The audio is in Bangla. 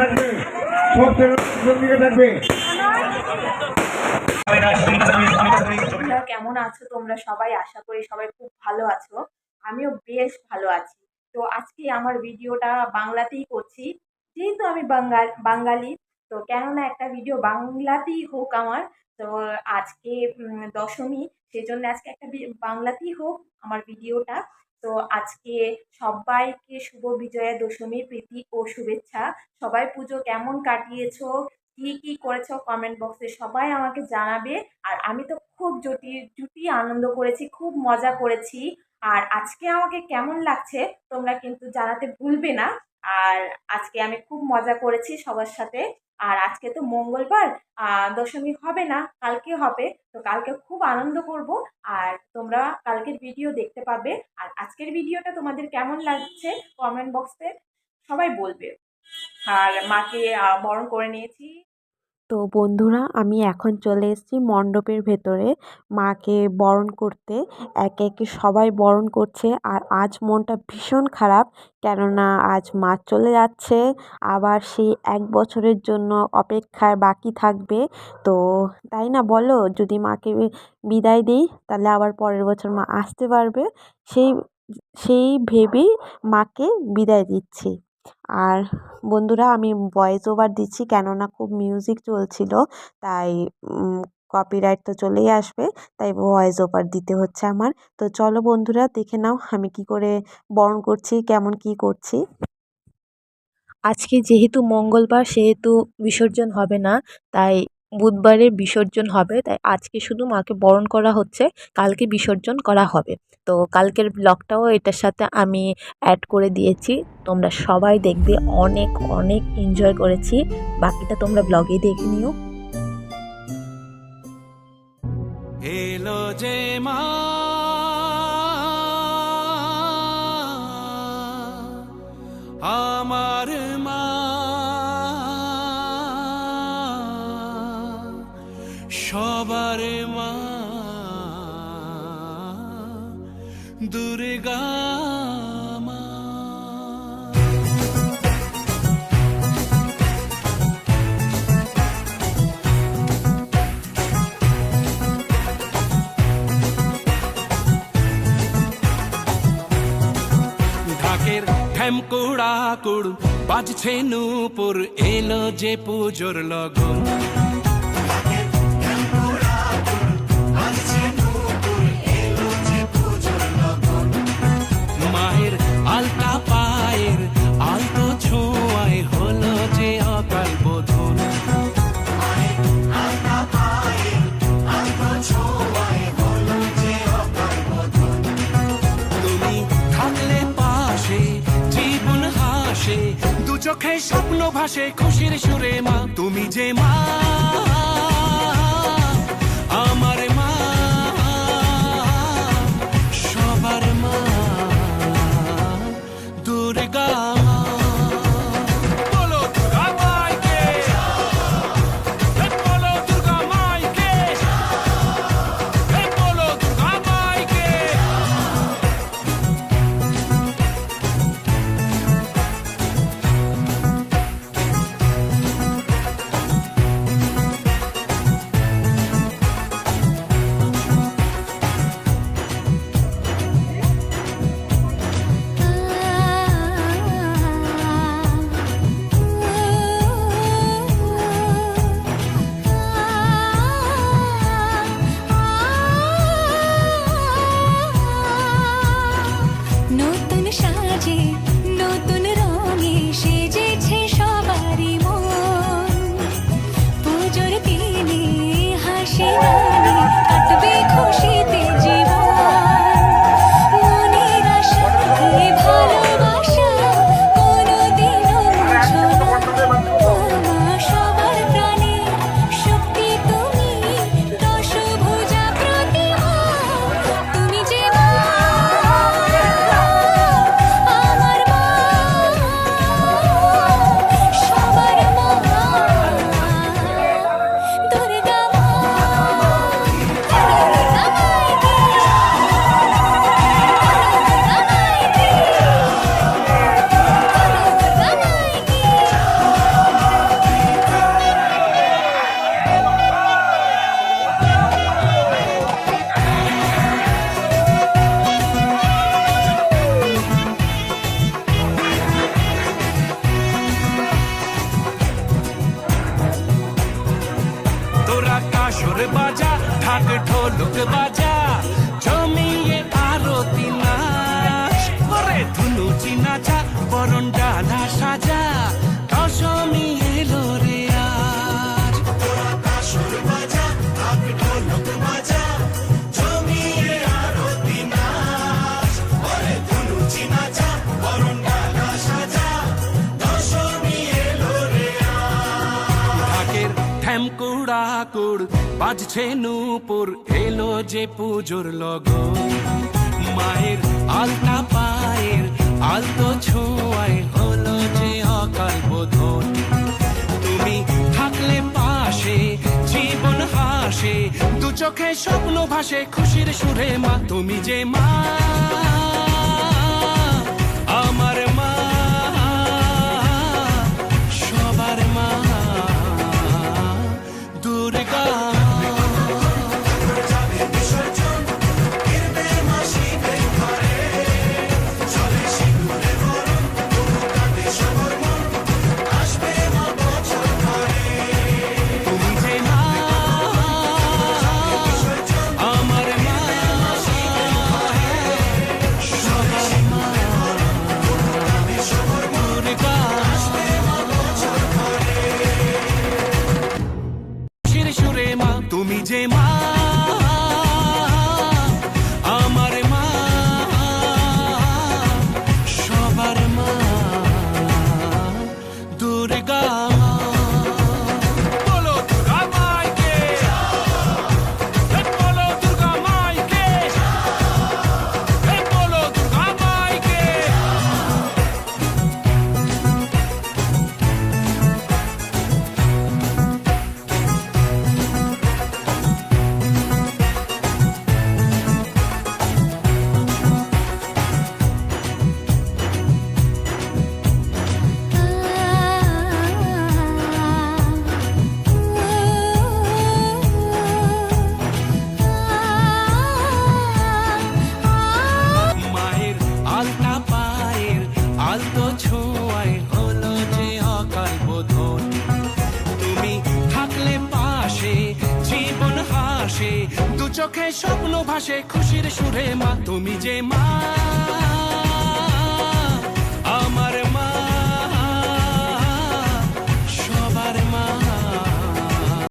থাকবে, সব দিকে থাকবে। কেমন আছো তোমরা সবাই? আশা করি সবাই খুব ভালো আছো। আমিও বেশ ভালো আছি। তো আজকে আমার ভিডিওটা বাংলাতেই করছি, যেহেতু আমি বাঙালি। তো কেননা একটা ভিডিও বাংলাতেই হোক আমার। তো আজকে দশমী, সেজন্য আজকে একটা বাংলাতেই হোক আমার ভিডিওটা। তো আজকে সবাইকে শুভ বিজয়া দশমীর প্রীতি ও শুভেচ্ছা। সবাই পুজো কেমন কাটিয়েছো, কি কি করেছো, কমেন্ট বক্সে সবাই আমাকে জানাবে। আর আমি তো খুব জুটি আনন্দ করেছি, খুব মজা করেছি। আর আজকে আমাকে কেমন লাগছে তোমরা কিন্তু জানাতে ভুলবে না। আর আজকে আমি খুব মজা করেছি সবার সাথে। আর আজকে তো মঙ্গলবার, দশমী হবে না, কালকে হবে। তো কালকে খুব আনন্দ করব। আর তোমরা কালকের ভিডিও দেখতে পাবে। আর আজকের ভিডিওটা তোমাদের কেমন লাগছে কমেন্ট বক্সে সবাই বলবে। আর মাকে বরণ করে নিয়েছি। তো বন্ধুরা, আমি এখন চলে এসেছি মণ্ডপের ভেতরে মাকে বরণ করতে। একে একে সবাই বরণ করছে। আর আজ মনটা ভীষণ খারাপ, কেননা আজ মা চলে যাচ্ছে। আবার সেই 1 বছরের জন্য অপেক্ষায় বাকি থাকবে। তো তাই না বলো, যদি মাকে বিদায় দিই তাহলে আবার পরের বছর মা আসতে পারবে। সেই সেই ভেবেই মাকে বিদায় দিচ্ছি। আর বন্ধুরা, আমি ভয়েস ওভার দিচ্ছি, কেননা খুব মিউজিক চলছিল। তাই কপিরাইট তো চলেই আসবে, তাই ভয়েস ওভার দিতে হচ্ছে আমার। তো চলো বন্ধুরা, দেখে নাও আমি কি করে বরণ করছি, কেমন কি করছি। আজকে যেহেতু মঙ্গলবার, সেহেতু বিসর্জন হবে না, তাই বুধবারে বিসর্জন হবে। তাই আজকে শুধু মাকে বরণ করা হচ্ছে, কালকে বিসর্জন করা হবে। তো কালকের ব্লগটাও এটার সাথে আমি অ্যাড করে দিয়েছি, তোমরা সবাই দেখবে। অনেক অনেক এনজয় করেছি, বাকিটা তোমরা ব্লগেই দেখে নিও। এলো যে মা আমার মা, সবার মা, দুর্গা মা। ঢাকের ঢ্যামকুড়া কুড় বাজছে নূপুর, এলো যে পুজোর লগন। মায়ের আলতা পায়ের আলতো ছোঁয়ায় হলো যে অকাল বোধন। তুমি থাকলে পাশে জীবন হাসে, দু চোখে স্বপ্ন ভাসে খুশির সুরে মা। তুমি যে মা, আমার মা, সবার মা, দুর্গা মা। বলো দুর্গা মাইকে, বলো দুর্গা মাইকে, বলো দুর্গা মাইকে। আসর বাজা, ঢাক ঢোলক বাজা, জমিয়ে আরতি নাচ, ওরে ধুনুচি নাচা, বরণ ডালা সাজা, দশমী এলো রে আজ। আসর বাজা, ঢাক ঢোলক বাজা, জমিয়ে আরতি নাচ, ওরে ধুনুচি নাচা, বরণ ডালা সাজা, দশমী এলো রে আজ। ঢাকের ঠ্যামকুড়া কুড় বাজছে নূপুর, এলো যে পুজোর লগন, মায়ের আলতা পায়ের আলতো ছোঁয়ায় হলো যে অকাল বোধন। তুমি থাকলে পাশে জীবন হাসে, দু চোখে স্বপ্ন ভাসে খুশির সুরে মা, তুমি যে মা আমার মা, সবার মা দুর্গা। তুমি যে মা আমার মা, সবার মা দুর্গা। বলো দুর্গা মাইকে, বলো দুর্গা মাইকে, বলো দুর্গা মাইকে। মায়ের আলতা পায়ের আলতো ছোঁয়ায় হলো যে অকাল বোধন, তুমি থাকলে পাশে জীবন হাসে, দু চোখে স্বপ্ন ভাসে খুশির সুরে মা, তুমি যে মা আমার